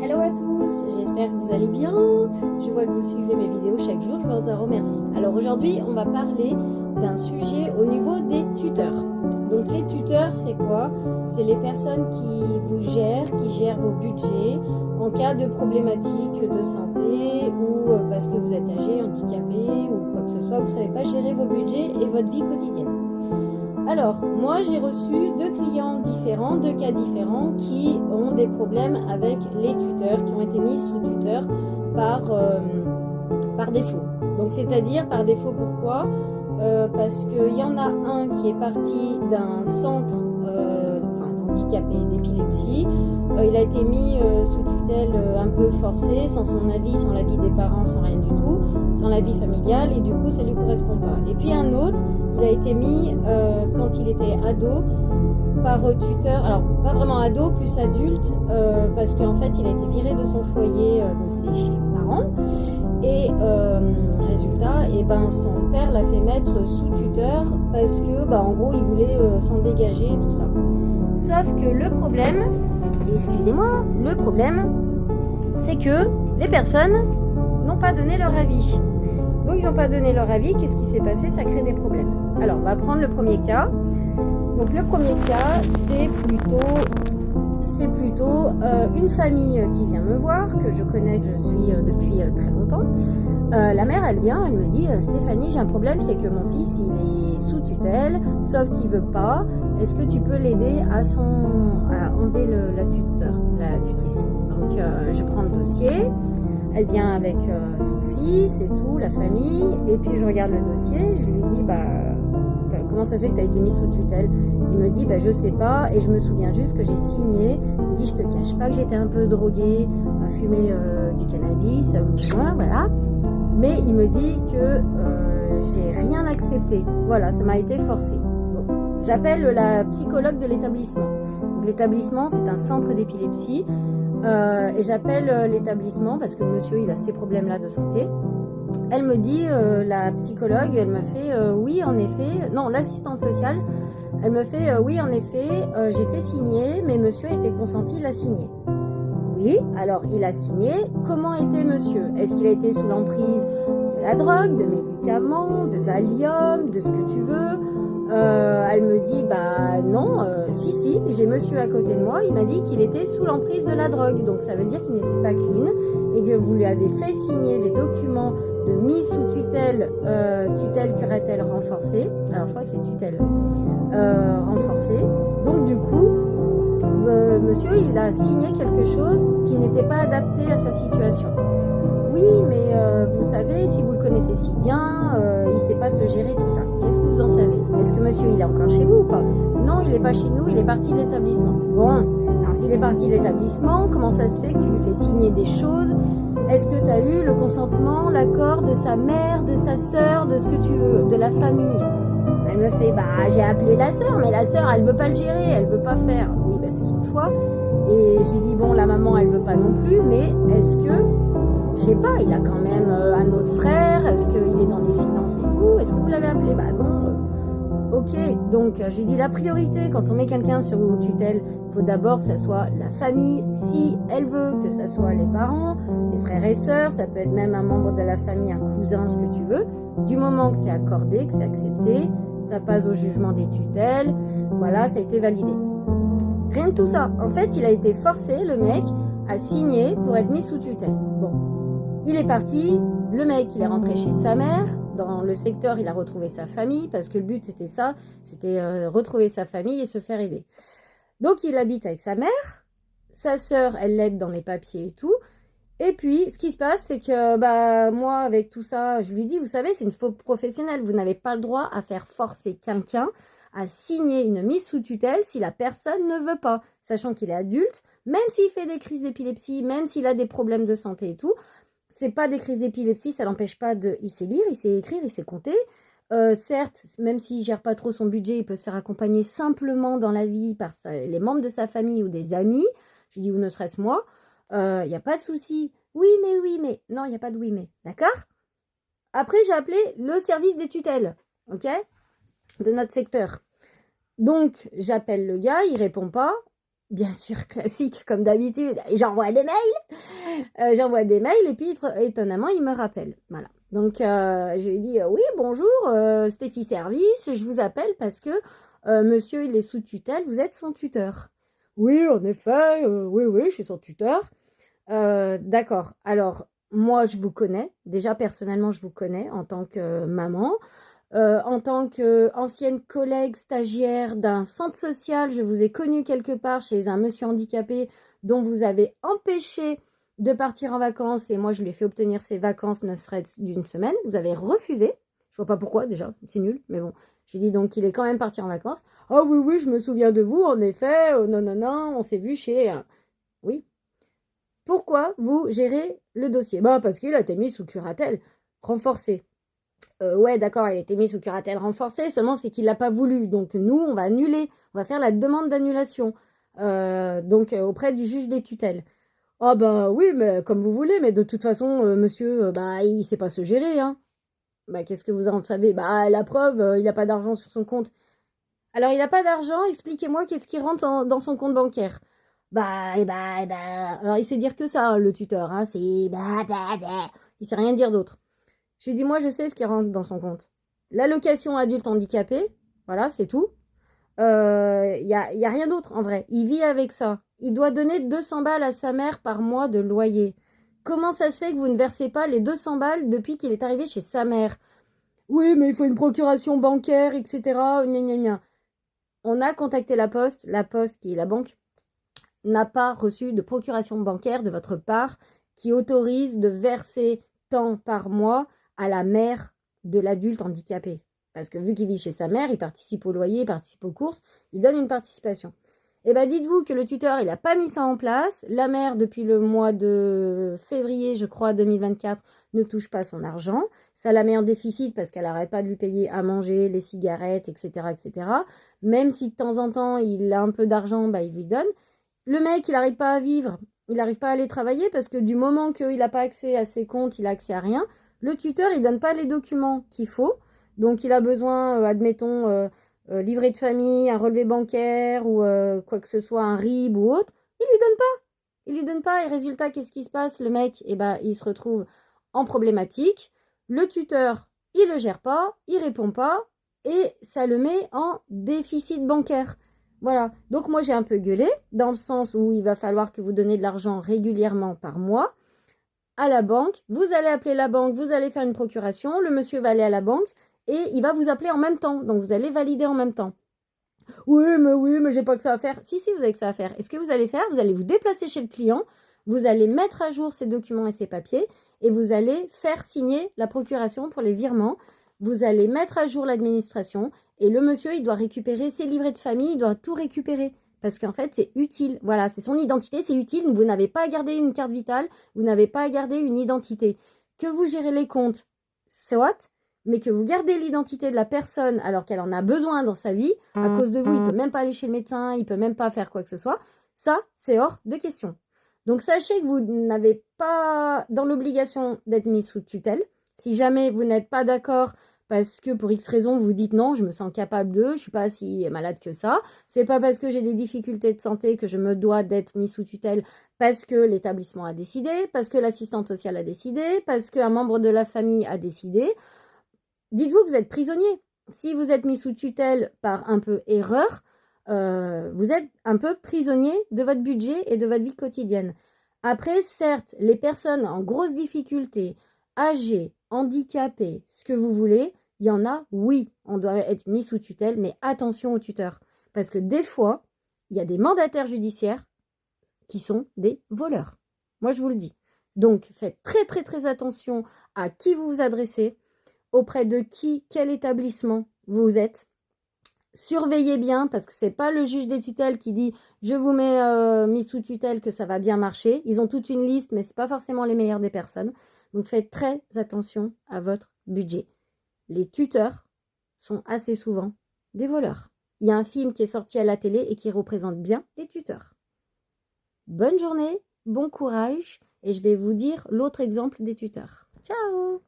Hello à tous, j'espère que vous allez bien. Je vois que vous suivez mes vidéos chaque jour, je vous en remercie. Alors aujourd'hui, on va parler d'un sujet au niveau des tuteurs. Donc les tuteurs, c'est quoi? C'est les personnes qui vous gèrent, qui gèrent vos budgets en cas de problématiques de santé ou parce que vous êtes âgé, handicapé ou quoi que ce soit, vous ne savez pas gérer vos budgets et votre vie quotidienne. Alors, moi j'ai reçu deux clients différents, deux cas différents qui ont des problèmes avec les tuteurs, qui ont été mis sous tuteur par défaut. Donc c'est-à-dire par défaut pourquoi parce qu'il y en a un qui est parti d'un centre d'handicapés, d'épilepsie. Il a été mis sous tutelle un peu forcée, sans son avis, sans l'avis des parents, sans rien du tout, sans l'avis familial, et du coup ça ne lui correspond pas. Et puis un autre, il a été mis quand il était ado par tuteur, alors pas vraiment ado, plus adulte, parce qu'en fait il a été viré de son foyer de ses parents, et résultat, son père l'a fait mettre sous tuteur parce que en gros il voulait s'en dégager et tout ça. Sauf que le problème, excusez-moi, le problème, c'est que les personnes n'ont pas donné leur avis. Donc ils n'ont pas donné leur avis, qu'est-ce qui s'est passé? Ça crée des problèmes. Alors on va prendre le premier cas. Donc le premier cas, c'est plutôt une famille qui vient me voir, que je connais, que je suis depuis très longtemps. La mère, elle vient, elle me dit Stéphanie, j'ai un problème, c'est que mon fils, il est sous tutelle, sauf qu'il veut pas. Est-ce que tu peux l'aider à enlever la tutrice? Donc je prends le dossier. Elle vient avec son fils et tout, la famille, et puis je regarde le dossier, je lui dis comment ça se fait que tu as été mis sous tutelle? Il me dit je sais pas, et je me souviens juste que j'ai signé. Il me dit je te cache pas que j'étais un peu droguée, à fumer du cannabis, voilà. Mais il me dit que j'ai rien accepté. Voilà, ça m'a été forcé. Bon. J'appelle la psychologue de l'établissement. L'établissement, c'est un centre d'épilepsie. Et j'appelle l'établissement parce que monsieur, il a ces problèmes-là de santé. Elle me dit, la psychologue, elle me fait oui, en effet. Non, l'assistante sociale, elle me fait oui, en effet, j'ai fait signer, mais monsieur a été consenti, il a signé. Oui, alors il a signé. Comment était monsieur? Est-ce qu'il a été sous l'emprise de la drogue, de médicaments, de Valium, de ce que tu veux? Elle me dit non, si, j'ai monsieur à côté de moi, il m'a dit qu'il était sous l'emprise de la drogue, donc ça veut dire qu'il n'était pas clean et que vous lui avez fait signer les documents de mise sous tutelle, tutelle curatelle renforcée. Alors je crois que c'est tutelle renforcée. Donc du coup, monsieur il a signé quelque chose qui n'était pas adapté à sa situation. Oui, mais vous savez, si vous le connaissez si bien, il ne sait pas se gérer tout ça. Qu'est-ce que vous en savez? Est-ce que monsieur, il est encore chez vous ou pas? Non, il n'est pas chez nous, il est parti de l'établissement. Bon, alors s'il est parti de l'établissement, comment ça se fait que tu lui fais signer des choses? Est-ce que tu as eu le consentement, l'accord de sa mère, de sa sœur, de ce que tu veux, de la famille? Elle me fait, j'ai appelé la sœur, mais la sœur, elle ne veut pas le gérer, elle ne veut pas faire. Oui, c'est son choix. Et je lui dis, bon, la maman, elle ne veut pas non plus, mais est-ce que... Je sais pas, il a quand même un autre frère, est-ce qu'il est dans les finances et tout? Est-ce que vous l'avez appelé? Non. Ok, donc je lui dis la priorité quand on met quelqu'un sur tutelle, il faut d'abord que ça soit la famille, si elle veut, que ça soit les parents, les frères et sœurs, ça peut être même un membre de la famille, un cousin, ce que tu veux. Du moment que c'est accordé, que c'est accepté, ça passe au jugement des tutelles, voilà, ça a été validé. Rien de tout ça. En fait, il a été forcé, le mec, à signer pour être mis sous tutelle. Bon. Il est parti, le mec il est rentré chez sa mère, dans le secteur il a retrouvé sa famille, parce que le but c'était ça, c'était retrouver sa famille et se faire aider. Donc il habite avec sa mère, sa sœur elle l'aide dans les papiers et tout, et puis ce qui se passe c'est que moi avec tout ça, je lui dis vous savez c'est une faute professionnelle, vous n'avez pas le droit à faire forcer quelqu'un à signer une mise sous tutelle si la personne ne veut pas, sachant qu'il est adulte, même s'il fait des crises d'épilepsie, même s'il a des problèmes de santé et tout. C'est pas des crises d'épilepsie, ça l'empêche pas de... Il sait lire, il sait écrire, il sait compter. Certes, même s'il gère pas trop son budget, il peut se faire accompagner simplement dans la vie par les membres de sa famille ou des amis. Je dis, ou ne serait-ce moi. Il n'y a pas de souci. Oui, mais. Non, il n'y a pas de oui, mais. D'accord? Après, j'ai appelé le service des tutelles, ok? De notre secteur. Donc, j'appelle le gars, il répond pas. bien sûr, classique, comme d'habitude, j'envoie des mails. J'envoie des mails et puis étonnamment, il me rappelle. Voilà. Donc, je lui ai dit oui, bonjour, Stéphie Service, je vous appelle parce que monsieur, il est sous tutelle, vous êtes son tuteur. Oui, en effet, oui, je suis son tuteur. D'accord. Alors, moi, je vous connais. Déjà, personnellement, je vous connais en tant que maman. En tant qu'ancienne collègue stagiaire d'un centre social, je vous ai connu quelque part chez un monsieur handicapé dont vous avez empêché de partir en vacances et moi je lui ai fait obtenir ses vacances ne serait-ce d'une semaine. Vous avez refusé. Je vois pas pourquoi déjà, c'est nul, mais bon. J'ai dit donc qu'il est quand même parti en vacances. Ah oui, oui, je me souviens de vous, en effet. Non, non, non, on s'est vu chez... Oui. Pourquoi vous gérez le dossier? Bah parce qu'il a été mis sous curatelle renforcée. Ouais, d'accord, il a été mis sous curatelle renforcée, seulement c'est qu'il l'a pas voulu. Donc nous, on va annuler, on va faire la demande d'annulation. Auprès du juge des tutelles. Ah bah oui, mais comme vous voulez, mais de toute façon, monsieur, bah il sait pas se gérer, hein. Bah qu'est-ce que vous en savez? Bah la preuve, il a pas d'argent sur son compte. Alors il a pas d'argent, expliquez-moi qu'est-ce qui rentre dans son compte bancaire. Alors il sait dire que ça, hein, le tuteur, hein, c'est il sait rien dire d'autre. Je lui dis, moi, je sais ce qui rentre dans son compte. L'allocation adulte handicapé, voilà, c'est tout. Y a rien d'autre, en vrai. Il vit avec ça. Il doit donner 200 balles à sa mère par mois de loyer. Comment ça se fait que vous ne versez pas les 200 balles depuis qu'il est arrivé chez sa mère? Oui, mais il faut une procuration bancaire, etc. Gna gna gna. On a contacté la Poste, qui est la banque, n'a pas reçu de procuration bancaire de votre part qui autorise de verser tant par mois à la mère de l'adulte handicapé. Parce que vu qu'il vit chez sa mère, il participe au loyer, il participe aux courses, il donne une participation. Eh bien, dites-vous que le tuteur, il n'a pas mis ça en place. La mère, depuis le mois de février, je crois, 2024, ne touche pas son argent. Ça la met en déficit parce qu'elle n'arrête pas de lui payer à manger, les cigarettes, etc., etc. Même si de temps en temps, il a un peu d'argent, bah, il lui donne. Le mec, il n'arrive pas à vivre, il n'arrive pas à aller travailler parce que du moment qu'il n'a pas accès à ses comptes, il n'a accès à rien. Le tuteur, il donne pas les documents qu'il faut. Donc, il a besoin, admettons, livret de famille, un relevé bancaire ou quoi que ce soit, un RIB ou autre. Il lui donne pas. Il lui donne pas. Et résultat, qu'est-ce qui se passe? Le mec, eh ben, il se retrouve en problématique. Le tuteur, il le gère pas, il répond pas et ça le met en déficit bancaire. Voilà. Donc moi j'ai un peu gueulé dans le sens où il va falloir que vous donnez de l'argent régulièrement par mois à la banque. Vous allez appeler la banque, vous allez faire une procuration, le monsieur va aller à la banque et il va vous appeler en même temps. Donc vous allez valider en même temps. Oui, mais j'ai pas que ça à faire. Si, vous avez que ça à faire. Et ce que vous allez faire, vous allez vous déplacer chez le client, vous allez mettre à jour ses documents et ses papiers et vous allez faire signer la procuration pour les virements. Vous allez mettre à jour l'administration et le monsieur, il doit récupérer ses livrets de famille, il doit tout récupérer. Parce qu'en fait, c'est utile. Voilà, c'est son identité, c'est utile. Vous n'avez pas à garder une carte vitale, vous n'avez pas à garder une identité. Que vous gérez les comptes, soit, mais que vous gardez l'identité de la personne alors qu'elle en a besoin dans sa vie, à cause de vous, il peut même pas aller chez le médecin, il peut même pas faire quoi que ce soit, ça, c'est hors de question. Donc sachez que vous n'avez pas dans l'obligation d'être mis sous tutelle. Si jamais vous n'êtes pas d'accord parce que pour X raison vous dites non, je me sens capable de, je suis pas si malade que ça, c'est pas parce que j'ai des difficultés de santé que je me dois d'être mis sous tutelle parce que l'établissement a décidé, parce que l'assistante sociale a décidé, parce qu'un membre de la famille a décidé. Dites-vous que vous êtes prisonnier. Si vous êtes mis sous tutelle par un peu erreur, vous êtes un peu prisonnier de votre budget et de votre vie quotidienne. Après, certes, les personnes en grosse difficulté, âgées, handicapées, ce que vous voulez, il y en a, oui, on doit être mis sous tutelle, mais attention aux tuteurs. Parce que des fois, il y a des mandataires judiciaires qui sont des voleurs. Moi, je vous le dis. Donc, faites très, très, très attention à qui vous vous adressez, auprès de qui, quel établissement vous êtes. Surveillez bien parce que c'est pas le juge des tutelles qui dit je vous mets mis sous tutelle que ça va bien marcher. Ils ont toute une liste mais c'est pas forcément les meilleures des personnes. Donc faites très attention à votre budget. Les tuteurs sont assez souvent des voleurs. Il y a un film qui est sorti à la télé et qui représente bien les tuteurs. Bonne journée, bon courage et je vais vous dire l'autre exemple des tuteurs. Ciao!